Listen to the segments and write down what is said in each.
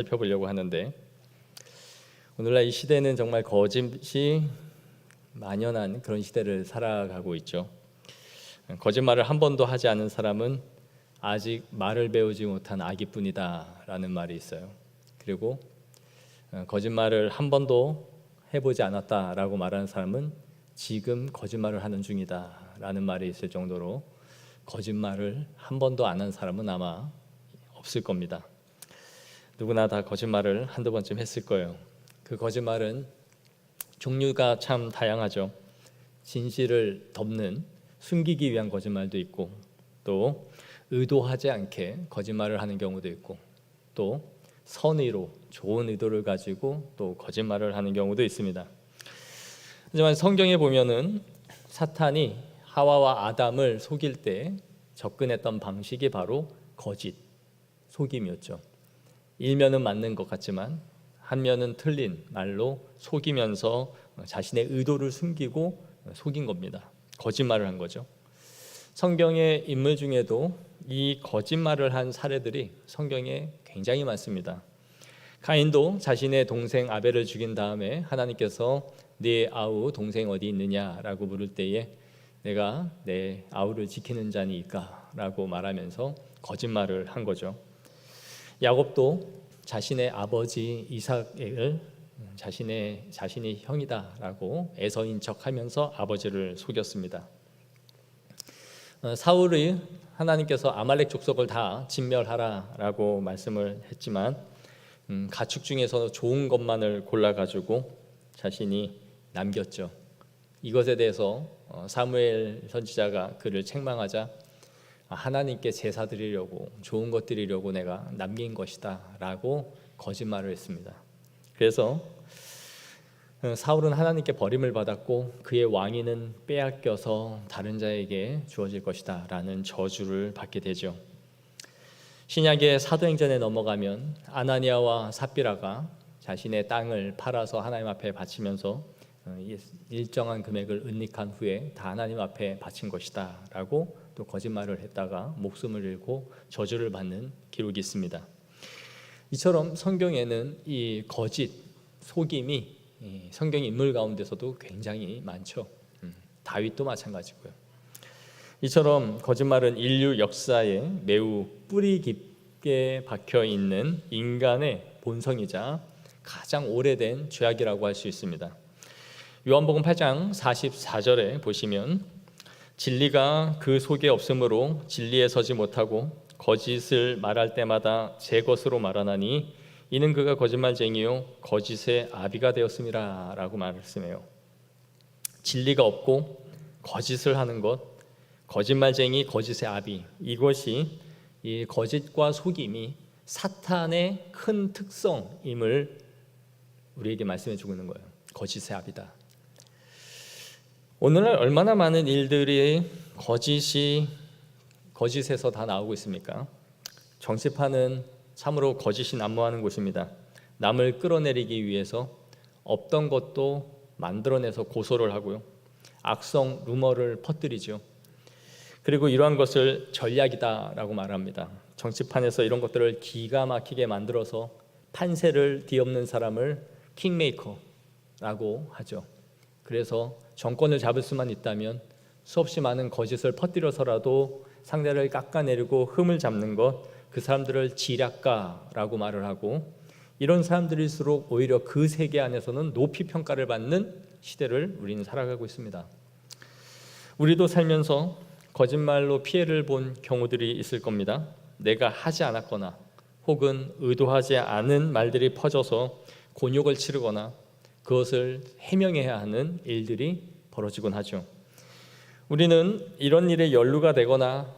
살펴보려고 하는데, 오늘날 이 시대는 정말 거짓이 만연한 그런 시대를 살아가고 있죠. 거짓말을 한 번도 하지 않은 사람은 아직 말을 배우지 못한 아기뿐이다 라는 말이 있어요. 그리고 거짓말을 한 번도 해보지 않았다라고 말하는 사람은 지금 거짓말을 하는 중이다 라는 말이 있을 정도로 거짓말을 한 번도 안 한 사람은 아마 없을 겁니다. 누구나 다 거짓말을 한두 번쯤 했을 거예요. 그 거짓말은 종류가 참 다양하죠. 진실을 덮는, 숨기기 위한 거짓말도 있고, 또 의도하지 않게 거짓말을 하는 경우도 있고, 또 선의로 좋은 의도를 가지고 또 거짓말을 하는 경우도 있습니다. 하지만 성경에 보면은 사탄이 하와와 아담을 속일 때 접근했던 방식이 바로 거짓, 속임이었죠. 일면은 맞는 것 같지만 한 면은 틀린 말로 속이면서 자신의 의도를 숨기고 속인 겁니다. 거짓말을 한 거죠. 성경의 인물 중에도 이 거짓말을 한 사례들이 성경에 굉장히 많습니다. 가인도 자신의 동생 아벨을 죽인 다음에 하나님께서 네 아우 동생 어디 있느냐라고 물을 때에 내가 내 아우를 지키는 자니까 라고 말하면서 거짓말을 한 거죠. 야곱도 자신의 아버지 이삭을 자신이 형이다라고 에서인 척하면서 아버지를 속였습니다. 사울이 하나님께서 아말렉 족속을 다 진멸하라라고 말씀을 했지만 가축 중에서 좋은 것만을 골라가지고 자신이 남겼죠. 이것에 대해서 사무엘 선지자가 그를 책망하자 하나님께 제사 드리려고 좋은 것 드리려고 내가 남긴 것이다 라고 거짓말을 했습니다. 그래서 사울은 하나님께 버림을 받았고 그의 왕위는 빼앗겨서 다른 자에게 주어질 것이다 라는 저주를 받게 되죠. 신약의 사도행전에 넘어가면 아나니아와 삽비라가 자신의 땅을 팔아서 하나님 앞에 바치면서 일정한 금액을 은닉한 후에 다 하나님 앞에 바친 것이다 라고 또 거짓말을 했다가 목숨을 잃고 저주를 받는 기록이 있습니다. 이처럼 성경에는 이 거짓, 속임이 성경 인물 가운데서도 굉장히 많죠. 다윗도 마찬가지고요. 이처럼 거짓말은 인류 역사에 매우 뿌리 깊게 박혀 있는 인간의 본성이자 가장 오래된 죄악이라고 할 수 있습니다. 요한복음 8장 44절에 보시면 진리가 그 속에 없으므로 진리에 서지 못하고 거짓을 말할 때마다 제 것으로 말하나니 이는 그가 거짓말쟁이요 거짓의 아비가 되었음이라 라고 말씀해요. 진리가 없고 거짓을 하는 것, 거짓말쟁이, 거짓의 아비, 이것이 이 거짓과 속임이 사탄의 큰 특성임을 우리에게 말씀해 주고 있는 거예요. 거짓의 아비다. 오늘날 얼마나 많은 일들이 거짓에서 다 나오고 있습니까? 정치판은 참으로 거짓이 난무하는 곳입니다. 남을 끌어내리기 위해서 없던 것도 만들어내서 고소를 하고요. 악성 루머를 퍼뜨리죠. 그리고 이러한 것을 전략이다라고 말합니다. 정치판에서 이런 것들을 기가 막히게 만들어서 판세를 뒤엎는 사람을 킹메이커라고 하죠. 그래서 정권을 잡을 수만 있다면 수없이 많은 거짓을 퍼뜨려서라도 상대를 깎아내리고 흠을 잡는 것, 그 사람들을 지략가라고 말을 하고, 이런 사람들일수록 오히려 그 세계 안에서는 높이 평가를 받는 시대를 우리는 살아가고 있습니다. 우리도 살면서 거짓말로 피해를 본 경우들이 있을 겁니다. 내가 하지 않았거나 혹은 의도하지 않은 말들이 퍼져서 곤욕을 치르거나 그것을 해명해야 하는 일들이 벌어지곤 하죠. 우리는 이런 일에 연루가 되거나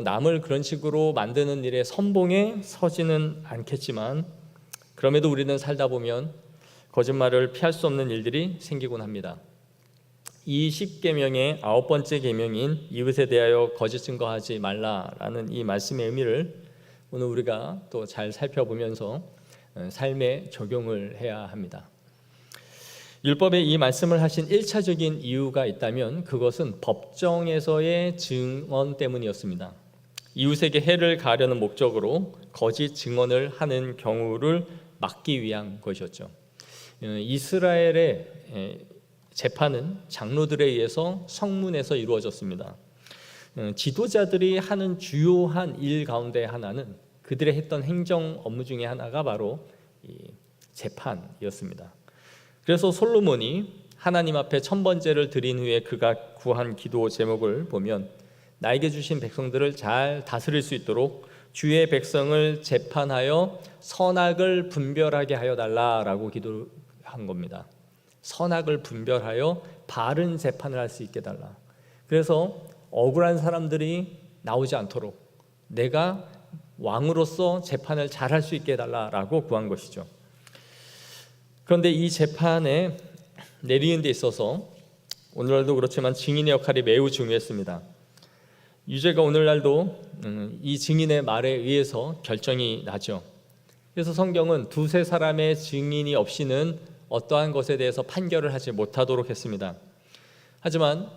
남을 그런 식으로 만드는 일에 선봉에 서지는 않겠지만, 그럼에도 우리는 살다 보면 거짓말을 피할 수 없는 일들이 생기곤 합니다. 이 10계명의 9번째 계명인 이웃에 대하여 거짓 증거하지 말라라는 이 말씀의 의미를 오늘 우리가 또 잘 살펴보면서 삶에 적용을 해야 합니다. 율법에 이 말씀을 하신 1차적인 이유가 있다면 그것은 법정에서의 증언 때문이었습니다. 이웃에게 해를 가하려는 목적으로 거짓 증언을 하는 경우를 막기 위한 것이었죠. 이스라엘의 재판은 장로들에 의해서 성문에서 이루어졌습니다. 지도자들이 하는 주요한 일 가운데 하나는 그들의 했던 행정 업무 중에 하나가 바로 이 재판이었습니다. 그래서 솔로몬이 하나님 앞에 천번제를 드린 후에 그가 구한 기도 제목을 보면 나에게 주신 백성들을 잘 다스릴 수 있도록 주의 백성을 재판하여 선악을 분별하게 하여 달라라고 기도한 겁니다. 선악을 분별하여 바른 재판을 할 수 있게 달라. 그래서 억울한 사람들이 나오지 않도록 내가 왕으로서 재판을 잘 할 수 있게 해달라고 구한 것이죠. 그런데 이 재판에 내리는 데 있어서 오늘날도 그렇지만 증인의 역할이 매우 중요했습니다. 유죄가 오늘날도 이 증인의 말에 의해서 결정이 나죠. 그래서 성경은 두세 사람의 증인이 없이는 어떠한 것에 대해서 판결을 하지 못하도록 했습니다. 하지만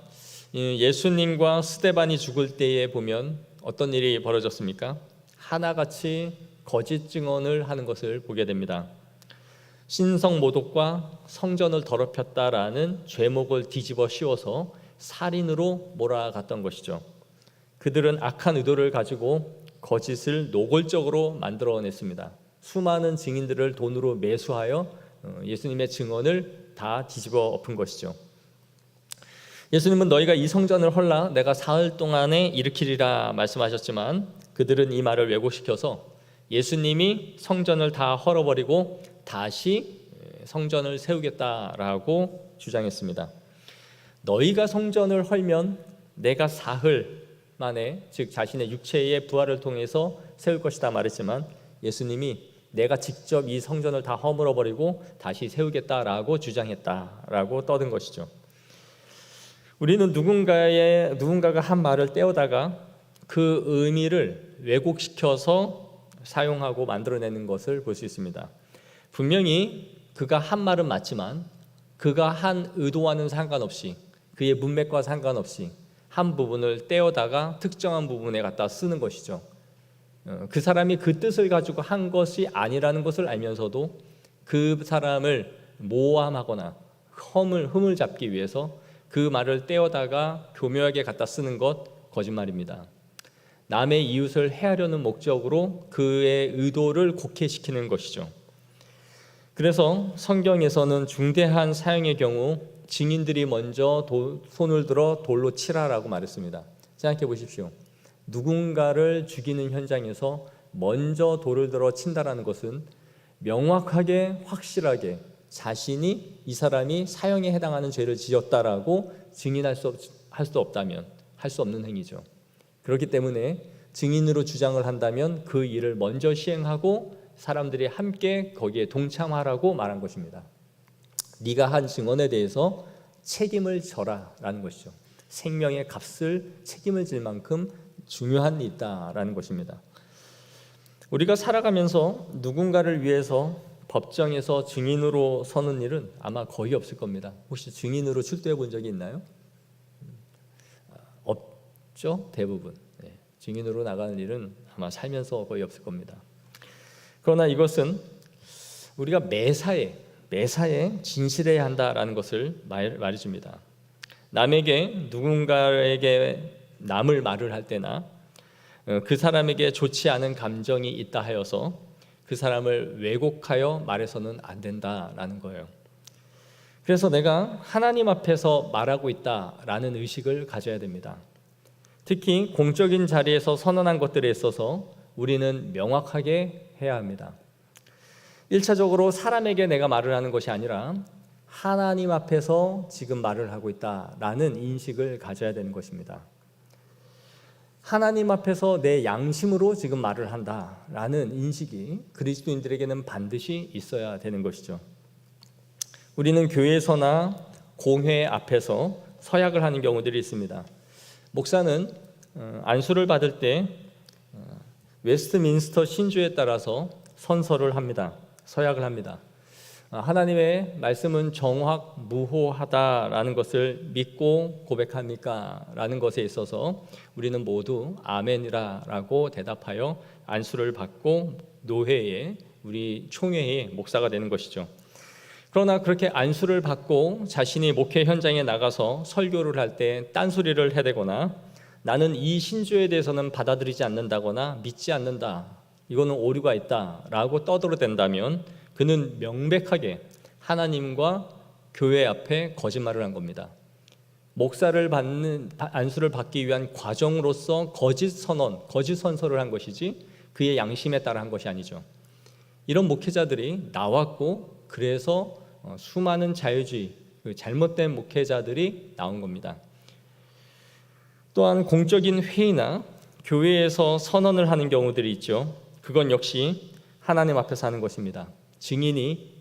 예수님과 스데반이 죽을 때에 보면 어떤 일이 벌어졌습니까? 하나같이 거짓 증언을 하는 것을 보게 됩니다. 신성 모독과 성전을 더럽혔다라는 죄목을 뒤집어 씌워서 살인으로 몰아갔던 것이죠. 그들은 악한 의도를 가지고 거짓을 노골적으로 만들어냈습니다. 수많은 증인들을 돈으로 매수하여 예수님의 증언을 다 뒤집어 엎은 것이죠. 예수님은 너희가 이 성전을 헐라 내가 사흘 동안에 일으키리라 말씀하셨지만 그들은 이 말을 왜곡시켜서 예수님이 성전을 다 헐어버리고 다시 성전을 세우겠다라고 주장했습니다. 너희가 성전을 헐면 내가 사흘 만에, 즉 자신의 육체의 부활을 통해서 세울 것이다 말했지만 예수님이 내가 직접 이 성전을 다 허물어버리고 다시 세우겠다라고 주장했다라고 떠든 것이죠. 우리는 누군가가 한 말을 떼어다가 그 의미를 왜곡시켜서 사용하고 만들어내는 것을 볼 수 있습니다. 분명히 그가 한 말은 맞지만 그가 한 의도와는 상관없이, 그의 문맥과 상관없이 한 부분을 떼어다가 특정한 부분에 갖다 쓰는 것이죠. 그 사람이 그 뜻을 가지고 한 것이 아니라는 것을 알면서도 그 사람을 모함하거나 흠을 잡기 위해서 그 말을 떼어다가 교묘하게 갖다 쓰는 것 거짓말입니다. 남의 이웃을 해하려는 목적으로 그의 의도를 곡해시키는 것이죠. 그래서 성경에서는 중대한 사형의 경우 증인들이 먼저 손을 들어 돌로 치라라고 말했습니다. 생각해 보십시오. 누군가를 죽이는 현장에서 먼저 돌을 들어 친다라는 것은 명확하게 확실하게 자신이 이 사람이 사형에 해당하는 죄를 지었다라고 증인할 수 없다면 할 수 없는 행위죠. 그렇기 때문에 증인으로 주장을 한다면 그 일을 먼저 시행하고 사람들이 함께 거기에 동참하라고 말한 것입니다. 네가 한 증언에 대해서 책임을 져라라는 것이죠. 생명의 값을 책임을 질 만큼 중요한 일이 있다라는 것입니다. 우리가 살아가면서 누군가를 위해서 법정에서 증인으로 서는 일은 아마 거의 없을 겁니다. 혹시 증인으로 출두해 본 적이 있나요? 없죠? 대부분. 증인으로 나가는 일은 아마 살면서 거의 없을 겁니다. 그러나 이것은 우리가 매사에 진실해야 한다라는 것을 말해줍니다. 누군가에게 남을 말을 할 때나 그 사람에게 좋지 않은 감정이 있다 하여서 그 사람을 왜곡하여 말해서는 안 된다라는 거예요. 그래서 내가 하나님 앞에서 말하고 있다라는 의식을 가져야 됩니다. 특히 공적인 자리에서 선언한 것들에 있어서 우리는 명확하게 해야 합니다. 1차적으로 사람에게 내가 말을 하는 것이 아니라 하나님 앞에서 지금 말을 하고 있다라는 인식을 가져야 되는 것입니다. 하나님 앞에서 내 양심으로 지금 말을 한다라는 인식이 그리스도인들에게는 반드시 있어야 되는 것이죠. 우리는 교회에서나 공회 앞에서 서약을 하는 경우들이 있습니다. 목사는 안수를 받을 때 웨스트민스터 신주에 따라서 선서를 합니다. 서약을 합니다. 하나님의 말씀은 정확무호하다라는 것을 믿고 고백합니까? 라는 것에 있어서 우리는 모두 아멘이라고 대답하여 안수를 받고 노회에 우리 총회의 목사가 되는 것이죠. 그러나 그렇게 안수를 받고 자신이 목회 현장에 나가서 설교를 할 때 딴소리를 해대거나 나는 이 신조에 대해서는 받아들이지 않는다거나 믿지 않는다, 이거는 오류가 있다라고 떠들어댄다면 그는 명백하게 하나님과 교회 앞에 거짓말을 한 겁니다. 안수를 받기 위한 과정으로서 거짓 선서를 한 것이지 그의 양심에 따라 한 것이 아니죠. 이런 목회자들이 나왔고 그래서 수많은 자유주의, 잘못된 목회자들이 나온 겁니다. 또한 공적인 회의나 교회에서 선언을 하는 경우들이 있죠. 그건 역시 하나님 앞에서 하는 것입니다. 증인이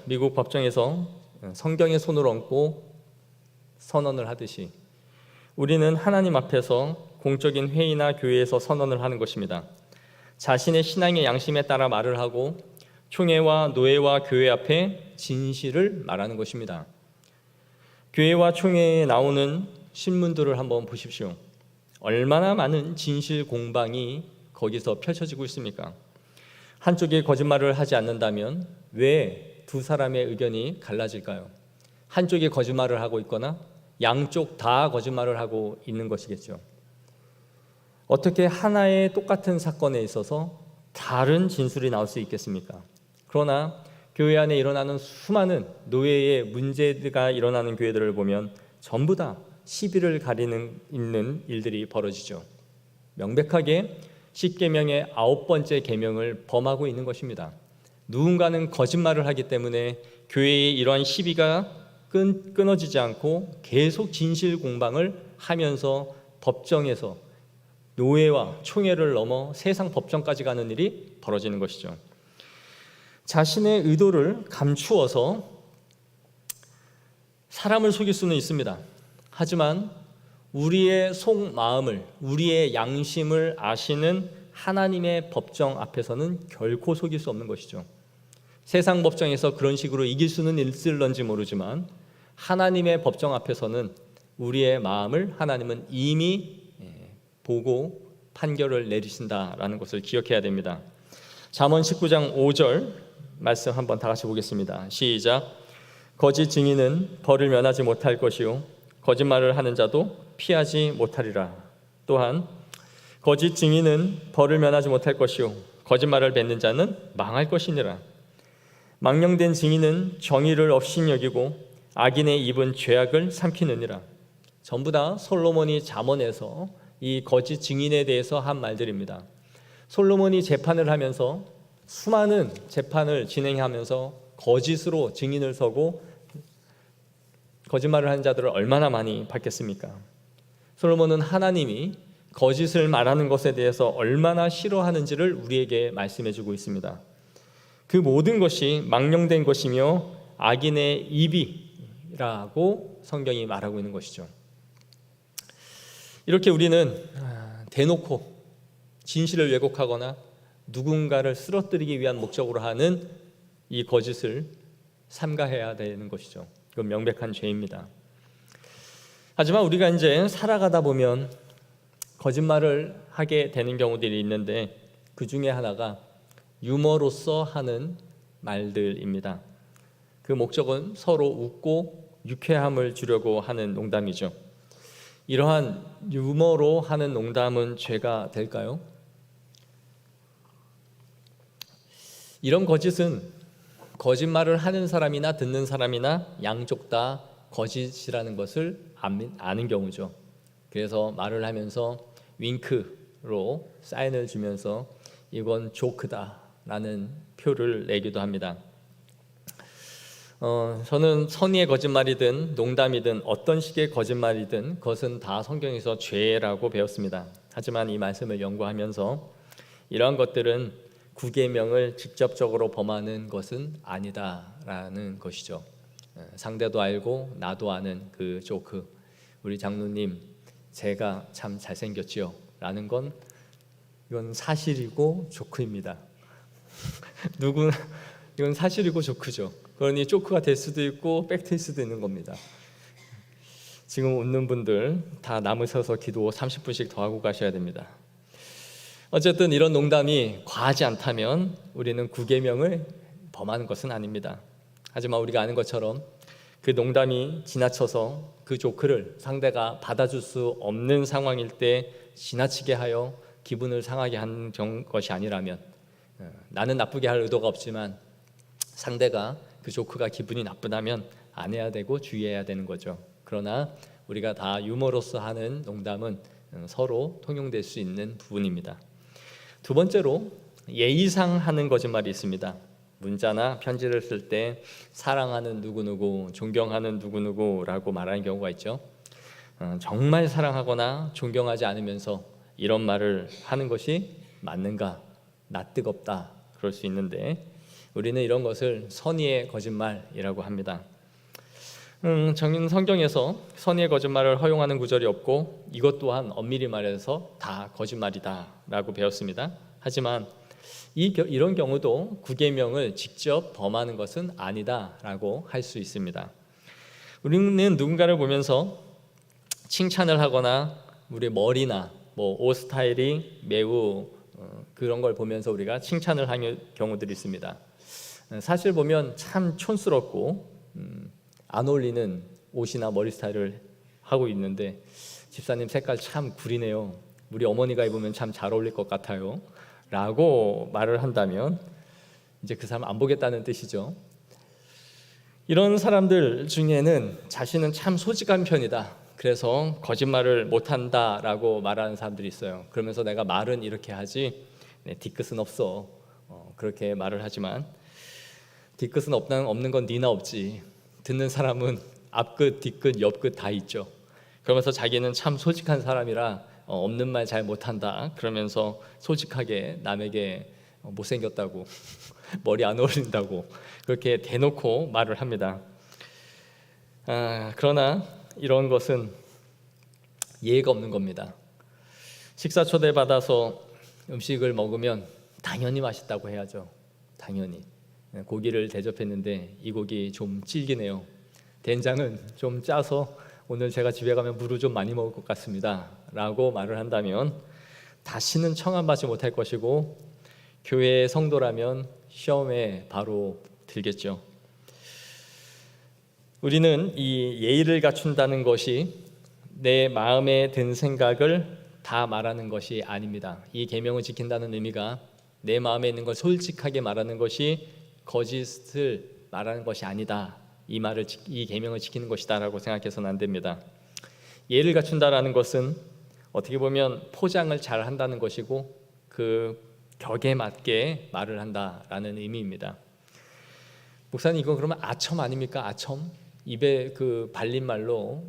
미국 법정에서 성경에 손을 얹고 선언을 하듯이 우리는 하나님 앞에서 공적인 회의나 교회에서 선언을 하는 것입니다. 자신의 신앙의 양심에 따라 말을 하고 총회와 노회와 교회 앞에 진실을 말하는 것입니다. 교회와 총회에 나오는 신문들을 한번 보십시오. 얼마나 많은 진실 공방이 거기서 펼쳐지고 있습니까? 한쪽이 거짓말을 하지 않는다면 왜 두 사람의 의견이 갈라질까요? 한쪽이 거짓말을 하고 있거나 양쪽 다 거짓말을 하고 있는 것이겠죠. 어떻게 하나의 똑같은 사건에 있어서 다른 진술이 나올 수 있겠습니까? 그러나 교회 안에 일어나는 수많은 노예의 문제가 일어나는 교회들을 보면 전부 다 시비를 가리는 있는 일들이 벌어지죠. 명백하게 10계명의 9번째 계명을 범하고 있는 것입니다. 누군가는 거짓말을 하기 때문에 교회의 이러한 시비가 끊어지지 않고 계속 진실 공방을 하면서 법정에서 노예와 총회를 넘어 세상 법정까지 가는 일이 벌어지는 것이죠. 자신의 의도를 감추어서 사람을 속일 수는 있습니다. 하지만 우리의 속마음을, 우리의 양심을 아시는 하나님의 법정 앞에서는 결코 속일 수 없는 것이죠. 세상 법정에서 그런 식으로 이길 수는 있을런지 모르지만 하나님의 법정 앞에서는 우리의 마음을 하나님은 이미 보고 판결을 내리신다라는 것을 기억해야 됩니다. 잠언 19장 5절 말씀 한번 다 같이 보겠습니다. 시작. 거짓 증인은 벌을 면하지 못할 것이요 거짓말을 하는 자도 피하지 못하리라. 또한 거짓 증인은 벌을 면하지 못할 것이요 거짓말을 뱉는 자는 망할 것이니라. 망령된 증인은 정의를 업신여기고 악인의 입은 죄악을 삼키느니라. 전부 다 솔로몬이 잠언에서 이 거짓 증인에 대해서 한 말들입니다. 솔로몬이 재판을 하면서 수많은 재판을 진행하면서 거짓으로 증인을 서고 거짓말을 하는 자들을 얼마나 많이 봤겠습니까? 솔로몬은 하나님이 거짓을 말하는 것에 대해서 얼마나 싫어하는지를 우리에게 말씀해주고 있습니다. 그 모든 것이 망령된 것이며 악인의 입이라고 성경이 말하고 있는 것이죠. 이렇게 우리는 대놓고 진실을 왜곡하거나 누군가를 쓰러뜨리기 위한 목적으로 하는 이 거짓을 삼가해야 되는 것이죠. 그건 명백한 죄입니다. 하지만 우리가 이제 살아가다 보면 거짓말을 하게 되는 경우들이 있는데 그 중에 하나가 유머로서 하는 말들입니다. 그 목적은 서로 웃고 유쾌함을 주려고 하는 농담이죠. 이러한 유머로 하는 농담은 죄가 될까요? 이런 거짓은 거짓말을 하는 사람이나 듣는 사람이나 양쪽 다 거짓이라는 것을 아는 경우죠. 그래서 말을 하면서 윙크로 사인을 주면서 이건 조크다라는 표를 내기도 합니다. 저는 선의의 거짓말이든 농담이든 어떤 식의 거짓말이든 그것은 다 성경에서 죄라고 배웠습니다. 하지만 이 말씀을 연구하면서 이러한 것들은 구계명을 직접적으로 범하는 것은 아니다라는 것이죠. 상대도 알고 나도 아는 그 조크, 우리 장로님 제가 참 잘생겼지요 라는 이건 사실이고 조크입니다. 이건 사실이고 조크죠. 그러니 조크가 될 수도 있고 팩트일 수도 있는 겁니다. 지금 웃는 분들 다 남으셔서 기도 30분씩 더 하고 가셔야 됩니다. 어쨌든 이런 농담이 과하지 않다면 우리는 구계명을 범하는 것은 아닙니다. 하지만 우리가 아는 것처럼 그 농담이 지나쳐서 그 조크를 상대가 받아줄 수 없는 상황일 때 지나치게 하여 기분을 상하게 한 것이 아니라면, 나는 나쁘게 할 의도가 없지만 상대가 그 조크가 기분이 나쁘다면 안 해야 되고 주의해야 되는 거죠. 그러나 우리가 다 유머로서 하는 농담은 서로 통용될 수 있는 부분입니다. 두 번째로 예의상 하는 거짓말이 있습니다. 문자나 편지를 쓸 때 사랑하는 누구누구, 존경하는 누구누구라고 말하는 경우가 있죠. 정말 사랑하거나 존경하지 않으면서 이런 말을 하는 것이 맞는가? 나 뜨겁다 그럴 수 있는데, 우리는 이런 것을 선의의 거짓말이라고 합니다. 성경에서 선의의 거짓말을 허용하는 구절이 없고 이것 또한 엄밀히 말해서 다 거짓말이다라고 배웠습니다. 하지만 이런 경우도 구계명을 직접 범하는 것은 아니다라고 할 수 있습니다. 우리는 누군가를 보면서 칭찬을 하거나 우리 머리나 옷 스타일이 매우 그런 걸 보면서 우리가 칭찬을 하는 경우들이 있습니다. 사실 보면 참 촌스럽고 안 어울리는 옷이나 머리 스타일을 하고 있는데, 집사님 색깔 참 구리네요, 우리 어머니가 입으면 참 잘 어울릴 것 같아요 라고 말을 한다면 이제 그 사람 안 보겠다는 뜻이죠. 이런 사람들 중에는 자신은 참 솔직한 편이다, 그래서 거짓말을 못한다 라고 말하는 사람들이 있어요. 그러면서 내가 말은 이렇게 하지 뒤끝은 없어, 그렇게 말을 하지만 뒤끝은 없는 건 니나 없지, 듣는 사람은 앞끝, 뒤끝, 옆끝 다 있죠. 그러면서 자기는 참 솔직한 사람이라 없는 말 잘 못한다 그러면서 솔직하게 남에게 못생겼다고 머리 안 어울린다고 그렇게 대놓고 말을 합니다. 그러나 이런 것은 예의가 없는 겁니다. 식사 초대받아서 음식을 먹으면 당연히 맛있다고 해야죠. 당연히. 고기를 대접했는데 이 고기 좀 질기네요, 된장은 좀 짜서 오늘 제가 집에 가면 물을 좀 많이 먹을 것 같습니다 라고 말을 한다면 다시는 청함받지 못할 것이고, 교회의 성도라면 시험에 바로 들겠죠. 우리는 이 예의를 갖춘다는 것이 내 마음에 든 생각을 다 말하는 것이 아닙니다. 이 계명을 지킨다는 의미가 내 마음에 있는 걸 솔직하게 말하는 것이 거짓을 말하는 것이 아니다, 이 계명을 지키는 것이다라고 생각해서는 안 됩니다. 예를 갖춘다라는 것은 어떻게 보면 포장을 잘 한다는 것이고 그 격에 맞게 말을 한다라는 의미입니다. 목사님, 이거 그러면 아첨 아닙니까? 아첨? 입에 그 발린말로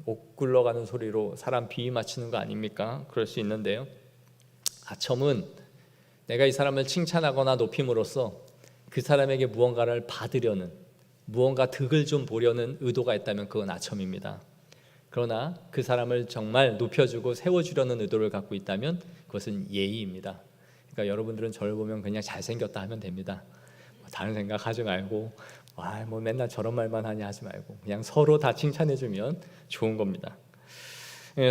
옥 굴러가는 소리로 사람 비위 맞추는 거 아닙니까? 그럴 수 있는데요, 아첨은 내가 이 사람을 칭찬하거나 높임으로써 그 사람에게 무언가를 받으려는, 무언가 득을 좀 보려는 의도가 있다면 그건 아첨입니다. 그러나 그 사람을 정말 높여주고 세워주려는 의도를 갖고 있다면 그것은 예의입니다. 그러니까 여러분들은 저를 보면 그냥 잘생겼다 하면 됩니다. 다른 생각하지 말고 맨날 저런 말만 하냐 하지 말고 그냥 서로 다 칭찬해주면 좋은 겁니다.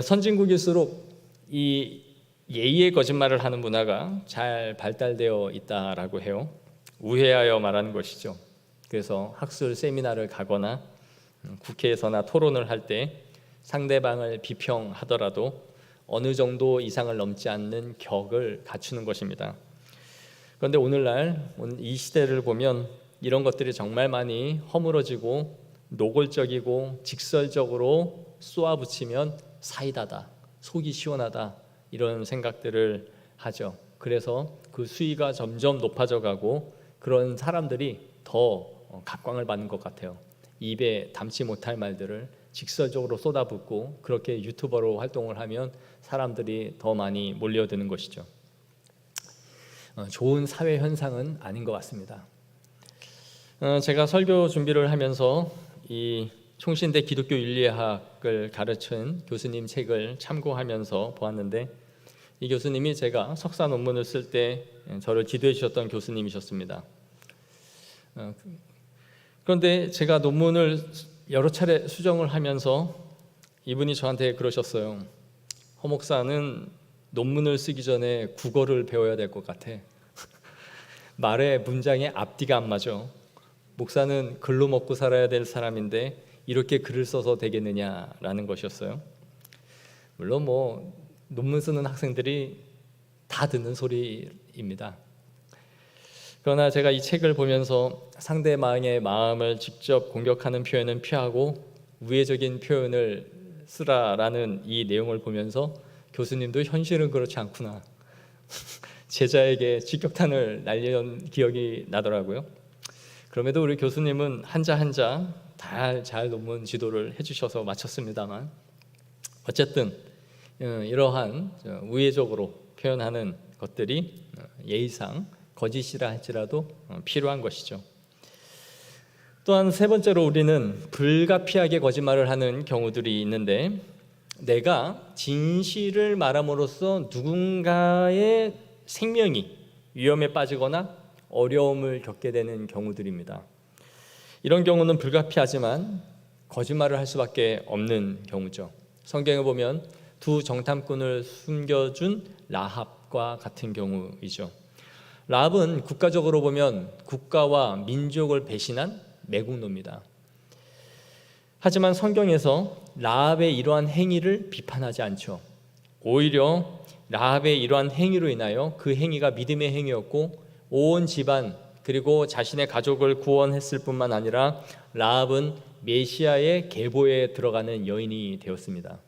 선진국일수록 이 예의의 거짓말을 하는 문화가 잘 발달되어 있다라고 해요. 우회하여 말하는 것이죠. 그래서 학술 세미나를 가거나 국회에서나 토론을 할 때 상대방을 비평하더라도 어느 정도 이상을 넘지 않는 격을 갖추는 것입니다. 그런데 오늘날 이 시대를 보면 이런 것들이 정말 많이 허물어지고 노골적이고 직설적으로 쏘아붙이면 사이다다, 속이 시원하다, 이런 생각들을 하죠. 그래서 그 수위가 점점 높아져 가고 그런 사람들이 더 각광을 받는 것 같아요. 입에 담지 못할 말들을 직설적으로 쏟아붓고 그렇게 유튜버로 활동을 하면 사람들이 더 많이 몰려드는 것이죠. 좋은 사회 현상은 아닌 것 같습니다. 제가 설교 준비를 하면서 이 총신대 기독교 윤리학을 가르친 교수님 책을 참고하면서 보았는데, 이 교수님이 제가 석사 논문을 쓸 때 저를 지도해 주셨던 교수님이셨습니다. 그런데 제가 논문을 여러 차례 수정을 하면서 이분이 저한테 그러셨어요. 허 목사는 논문을 쓰기 전에 국어를 배워야 될 것 같아. 말의 문장의 앞뒤가 안 맞아. 목사는 글로 먹고 살아야 될 사람인데 이렇게 글을 써서 되겠느냐라는 것이었어요. 물론 논문 쓰는 학생들이 다 듣는 소리입니다. 그러나 제가 이 책을 보면서 상대방의 마음을 직접 공격하는 표현은 피하고 우회적인 표현을 쓰라라는 이 내용을 보면서 교수님도 현실은 그렇지 않구나. 제자에게 직격탄을 날린 기억이 나더라고요. 그럼에도 우리 교수님은 한자 한자 잘 논문 지도를 해주셔서 마쳤습니다만 어쨌든 이러한 우회적으로 표현하는 것들이 예의상 거짓이라 할지라도 필요한 것이죠. 또한 세 번째로 우리는 불가피하게 거짓말을 하는 경우들이 있는데 내가 진실을 말함으로써 누군가의 생명이 위험에 빠지거나 어려움을 겪게 되는 경우들입니다. 이런 경우는 불가피하지만 거짓말을 할 수밖에 없는 경우죠. 성경에 보면 두 정탐꾼을 숨겨준 라합과 같은 경우이죠. 라합은 국가적으로 보면 국가와 민족을 배신한 매국노입니다. 하지만 성경에서 라합의 이러한 행위를 비판하지 않죠. 오히려 라합의 이러한 행위로 인하여 그 행위가 믿음의 행위였고 온 집안 그리고 자신의 가족을 구원했을 뿐만 아니라 라합은 메시아의 계보에 들어가는 여인이 되었습니다.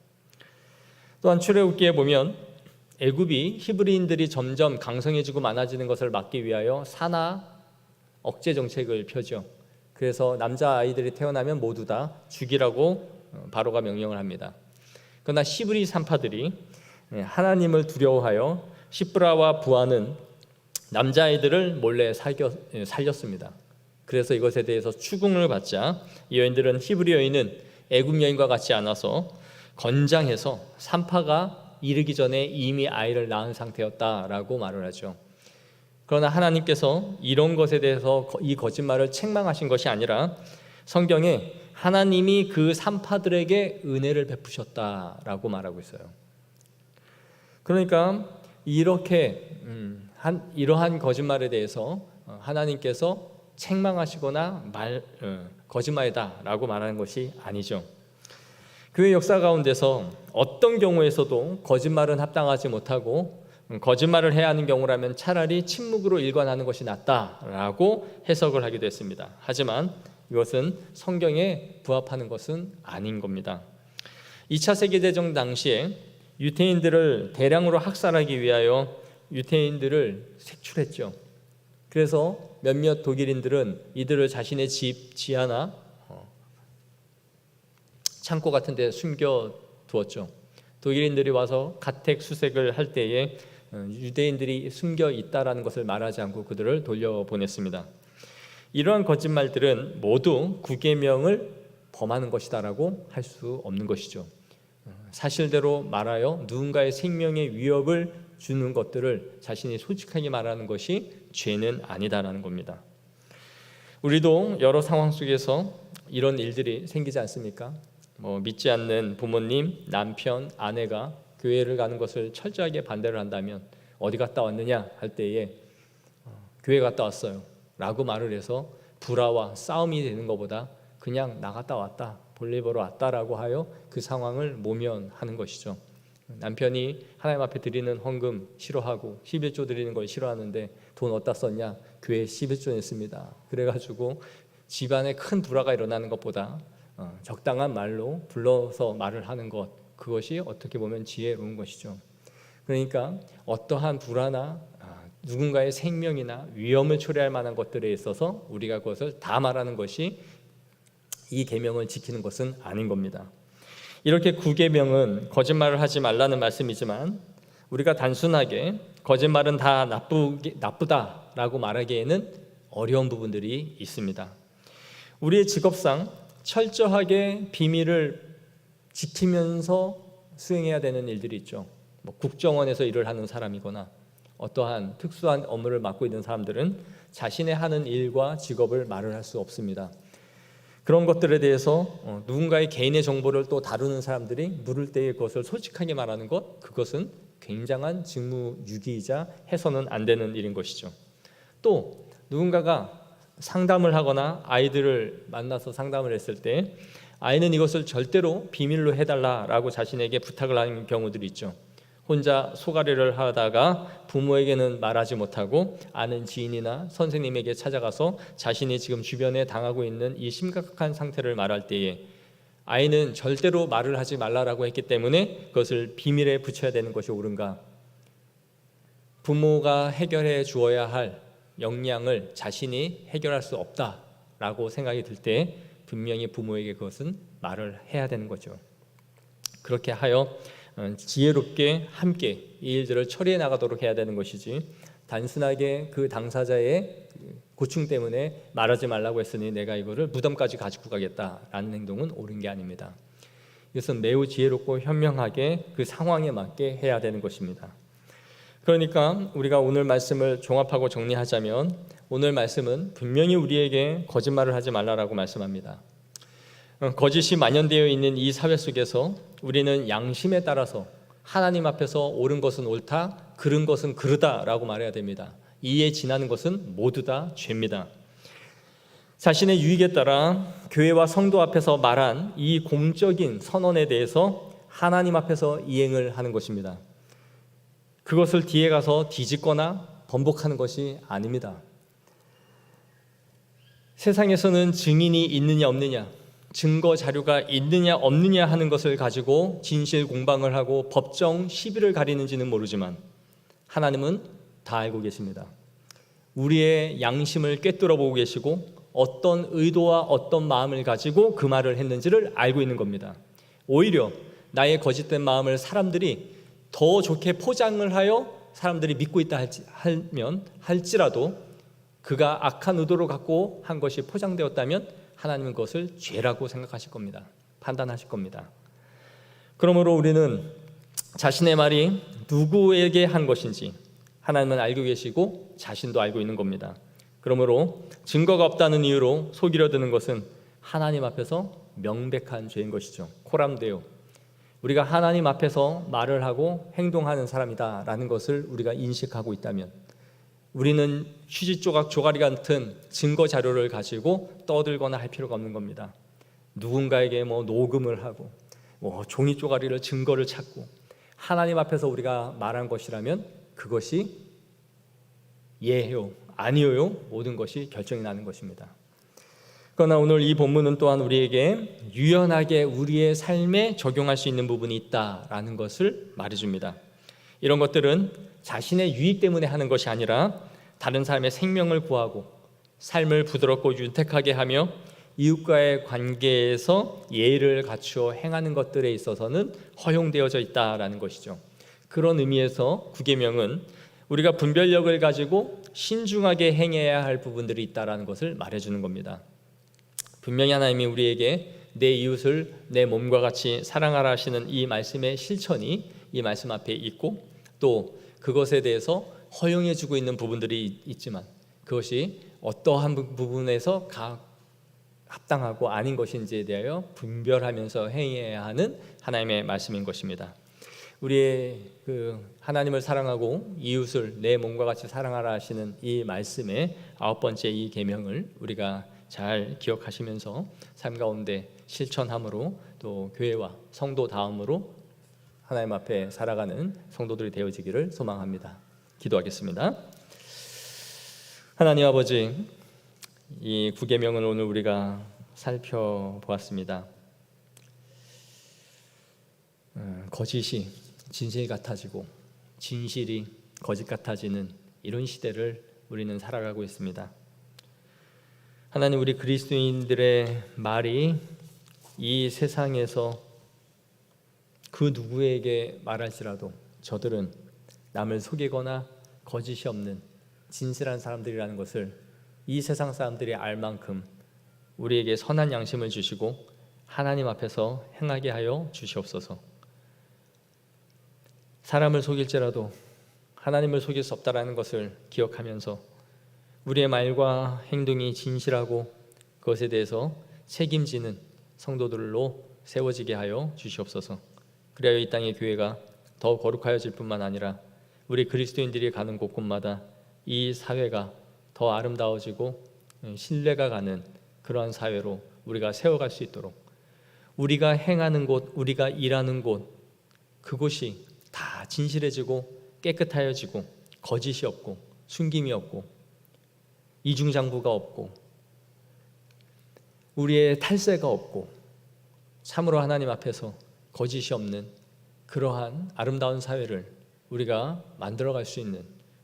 또한 출애굽기에 보면 애굽이 히브리인들이 점점 강성해지고 많아지는 것을 막기 위하여 산하 억제 정책을 펴죠. 그래서 남자아이들이 태어나면 모두 다 죽이라고 바로가 명령을 합니다. 그러나 히브리 산파들이 하나님을 두려워하여 시브라와 부하는 남자아이들을 몰래 살렸습니다. 그래서 이것에 대해서 추궁을 받자 이 여인들은 히브리 여인은 애굽 여인과 같지 않아서 건장해서 산파가 이르기 전에 이미 아이를 낳은 상태였다라고 말을 하죠. 그러나 하나님께서 이런 것에 대해서 이 거짓말을 책망하신 것이 아니라 성경에 하나님이 그 산파들에게 은혜를 베푸셨다라고 말하고 있어요. 그러니까 이러한 거짓말에 대해서 하나님께서 책망하시거나 거짓말이다라고 말하는 것이 아니죠. 교회 역사 가운데서 어떤 경우에서도 거짓말은 합당하지 못하고 거짓말을 해야 하는 경우라면 차라리 침묵으로 일관하는 것이 낫다라고 해석을 하기도 했습니다. 하지만 이것은 성경에 부합하는 것은 아닌 겁니다. 2차 세계대전 당시에 유태인들을 대량으로 학살하기 위하여 유태인들을 색출했죠. 그래서 몇몇 독일인들은 이들을 자신의 집 지하나 창고 같은 데 숨겨두었죠. 독일인들이 와서 가택 수색을 할 때에 유대인들이 숨겨 있다라는 것을 말하지 않고 그들을 돌려보냈습니다. 이러한 거짓말들은 모두 구계명을 범하는 것이다라고 할 수 없는 것이죠. 사실대로 말하여 누군가의 생명에 위협을 주는 것들을 자신이 솔직하게 말하는 것이 죄는 아니다라는 겁니다. 우리도 여러 상황 속에서 이런 일들이 생기지 않습니까? 믿지 않는 부모님, 남편, 아내가 교회를 가는 것을 철저하게 반대를 한다면 어디 갔다 왔느냐 할 때에 교회 갔다 왔어요 라고 말을 해서 불화와 싸움이 되는 것보다 그냥 나갔다 왔다, 볼일 보러 왔다라고 하여 그 상황을 모면하는 것이죠. 남편이 하나님 앞에 드리는 헌금 싫어하고 11조 드리는 걸 싫어하는데 돈 어디다 썼냐? 교회에 11조 냈습니다. 그래가지고 집안에 큰 불화가 일어나는 것보다 적당한 말로 불러서 말을 하는 것, 그것이 어떻게 보면 지혜로운 것이죠. 그러니까 어떠한 불화나 누군가의 생명이나 위험을 초래할 만한 것들에 있어서 우리가 그것을 다 말하는 것이 이 계명을 지키는 것은 아닌 겁니다. 이렇게 9계명은 거짓말을 하지 말라는 말씀이지만 우리가 단순하게 거짓말은 다 나쁘다라고 말하기에는 어려운 부분들이 있습니다. 우리의 직업상 철저하게 비밀을 지키면서 수행해야 되는 일들이 있죠. 국정원에서 일을 하는 사람이거나 어떠한 특수한 업무를 맡고 있는 사람들은 자신의 하는 일과 직업을 말을 할 수 없습니다. 그런 것들에 대해서 누군가의 개인의 정보를 또 다루는 사람들이 물을 때에 그것을 솔직하게 말하는 것, 그것은 굉장한 직무유기이자 해서는 안 되는 일인 것이죠. 또 누군가가 상담을 하거나 아이들을 만나서 상담을 했을 때 아이는 이것을 절대로 비밀로 해달라라고 자신에게 부탁을 하는 경우들이 있죠. 혼자 소가리를 하다가 부모에게는 말하지 못하고 아는 지인이나 선생님에게 찾아가서 자신이 지금 주변에 당하고 있는 이 심각한 상태를 말할 때에 아이는 절대로 말을 하지 말라라고 했기 때문에 그것을 비밀에 붙여야 되는 것이 옳은가? 부모가 해결해 주어야 할 역량을 자신이 해결할 수 없다라고 생각이 들 때 분명히 부모에게 그것은 말을 해야 되는 거죠. 그렇게 하여 지혜롭게 함께 이 일들을 처리해 나가도록 해야 되는 것이지, 단순하게 그 당사자의 고충 때문에 말하지 말라고 했으니 내가 이거를 무덤까지 가지고 가겠다라는 행동은 옳은 게 아닙니다. 이것은 매우 지혜롭고 현명하게 그 상황에 맞게 해야 되는 것입니다. 그러니까 우리가 오늘 말씀을 종합하고 정리하자면, 오늘 말씀은 분명히 우리에게 거짓말을 하지 말라라고 말씀합니다. 거짓이 만연되어 있는 이 사회 속에서 우리는 양심에 따라서 하나님 앞에서 옳은 것은 옳다, 그른 것은 그르다라고 말해야 됩니다. 이에 지나는 것은 모두 다 죄입니다. 자신의 유익에 따라 교회와 성도 앞에서 말한 이 공적인 선언에 대해서 하나님 앞에서 이행을 하는 것입니다. 그것을 뒤에 가서 뒤집거나 번복하는 것이 아닙니다. 세상에서는 증인이 있느냐 없느냐, 증거 자료가 있느냐 없느냐 하는 것을 가지고 진실 공방을 하고 법정 시비를 가리는지는 모르지만 하나님은 다 알고 계십니다. 우리의 양심을 꿰뚫어 보고 계시고 어떤 의도와 어떤 마음을 가지고 그 말을 했는지를 알고 있는 겁니다. 오히려 나의 거짓된 마음을 사람들이 더 좋게 포장을 하여 사람들이 믿고 있다 할지라도 그가 악한 의도로 갖고 한 것이 포장되었다면 하나님은 그것을 죄라고 생각하실 겁니다. 판단하실 겁니다. 그러므로 우리는 자신의 말이 누구에게 한 것인지 하나님은 알고 계시고 자신도 알고 있는 겁니다. 그러므로 증거가 없다는 이유로 속이려 드는 것은 하나님 앞에서 명백한 죄인 것이죠. 코람데오, 우리가 하나님 앞에서 말을 하고 행동하는 사람이다라는 것을 우리가 인식하고 있다면 우리는 휴지 조각 조가리 같은 증거 자료를 가지고 떠들거나 할 필요가 없는 겁니다. 누군가에게 녹음을 하고 종이 조가리를 증거를 찾고 하나님 앞에서 우리가 말한 것이라면 그것이 예요 아니요 모든 것이 결정이 나는 것입니다. 그러나 오늘 이 본문은 또한 우리에게 유연하게 우리의 삶에 적용할 수 있는 부분이 있다라는 것을 말해줍니다. 이런 것들은 자신의 유익 때문에 하는 것이 아니라 다른 사람의 생명을 구하고 삶을 부드럽고 윤택하게 하며 이웃과의 관계에서 예의를 갖추어 행하는 것들에 있어서는 허용되어져 있다라는 것이죠. 그런 의미에서 구계명은 우리가 분별력을 가지고 신중하게 행해야 할 부분들이 있다라는 것을 말해주는 겁니다. 분명히 하나님이 우리에게 내 이웃을 내 몸과 같이 사랑하라 하시는 이 말씀의 실천이 이 말씀 앞에 있고 또 그것에 대해서 허용해주고 있는 부분들이 있지만 그것이 어떠한 부분에서 합당하고 아닌 것인지에 대하여 분별하면서 행해야 하는 하나님의 말씀인 것입니다. 우리의 하나님을 사랑하고 이웃을 내 몸과 같이 사랑하라 하시는 이 말씀의 9번째 이 계명을 우리가 잘 기억하시면서 삶 가운데 실천함으로 또 교회와 성도 다음으로 하나님 앞에 살아가는 성도들이 되어지기를 소망합니다. 기도하겠습니다. 하나님 아버지, 이 9계명을 오늘 우리가 살펴보았습니다. 거짓이 진실 같아지고 진실이 거짓 같아지는 이런 시대를 우리는 살아가고 있습니다. 하나님, 우리 그리스도인들의 말이 이 세상에서 그 누구에게 말할지라도 저들은 남을 속이거나 거짓이 없는 진실한 사람들이라는 것을 이 세상 사람들이 알 만큼 우리에게 선한 양심을 주시고 하나님 앞에서 행하게 하여 주시옵소서. 사람을 속일지라도 하나님을 속일 수 없다라는 것을 기억하면서 우리의 말과 행동이 진실하고 그것에 대해서 책임지는 성도들로 세워지게 하여 주시옵소서. 그래야 이 땅의 교회가 더 거룩하여질 뿐만 아니라 우리 그리스도인들이 가는 곳곳마다 이 사회가 더 아름다워지고 신뢰가 가는 그러한 사회로 우리가 세워갈 수 있도록, 우리가 행하는 곳, 우리가 일하는 곳, 그곳이 다 진실해지고 깨끗하여지고 거짓이 없고 숨김이 없고 이중장부가 없고 우리의 탈세가 없고 참으로 하나님 앞에서 거짓이 없는 그러한 아름다운 사회를 우리가 만들어갈 수 있는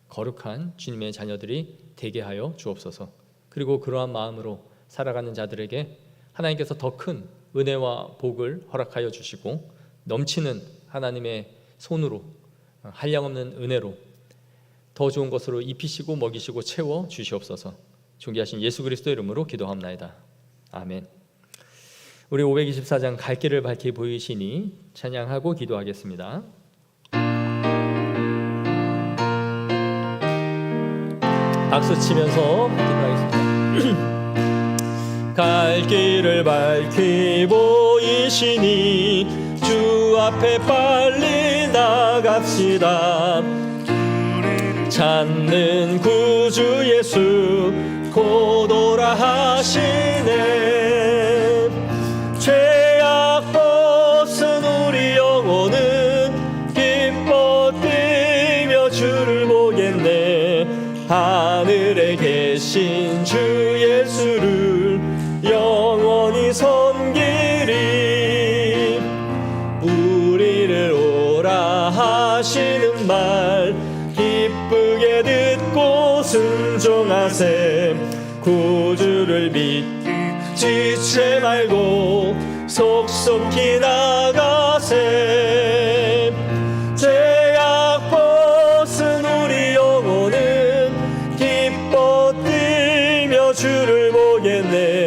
거룩한 주님의 자녀들이 되게 하여 주옵소서. 그리고 그러한 마음으로 살아가는 자들에게 하나님께서 더 큰 은혜와 복을 허락하여 주시고 넘치는 하나님의 손으로, 한량없는 은혜로 더 좋은 것으로 입히시고 먹이시고 채워 주시옵소서. 존귀하신 예수 그리스도의 이름으로 기도합나이다. 아멘. 우리 524장 갈 길을 밝히 보이시니 찬양하고 기도하겠습니다. 박수 치면서 기도하겠습니다. 갈 길을 밝히 보이시니 주 앞에 빨리 나갑시다. 찾는 구주 예수 곧 오라 하시네. 죄악 벗은 우리 영혼은 기뻐 뛰며 주를 보겠네. 하늘에 계신 주 예수를 영원히 섬기리. 우리를 오라 하시는 말 기쁘게 듣고 순종하세. 구주를 믿지 말고 속속히 나가세. 죄악 벗은 우리 영혼은 기뻐 뛰며 주를 보겠네.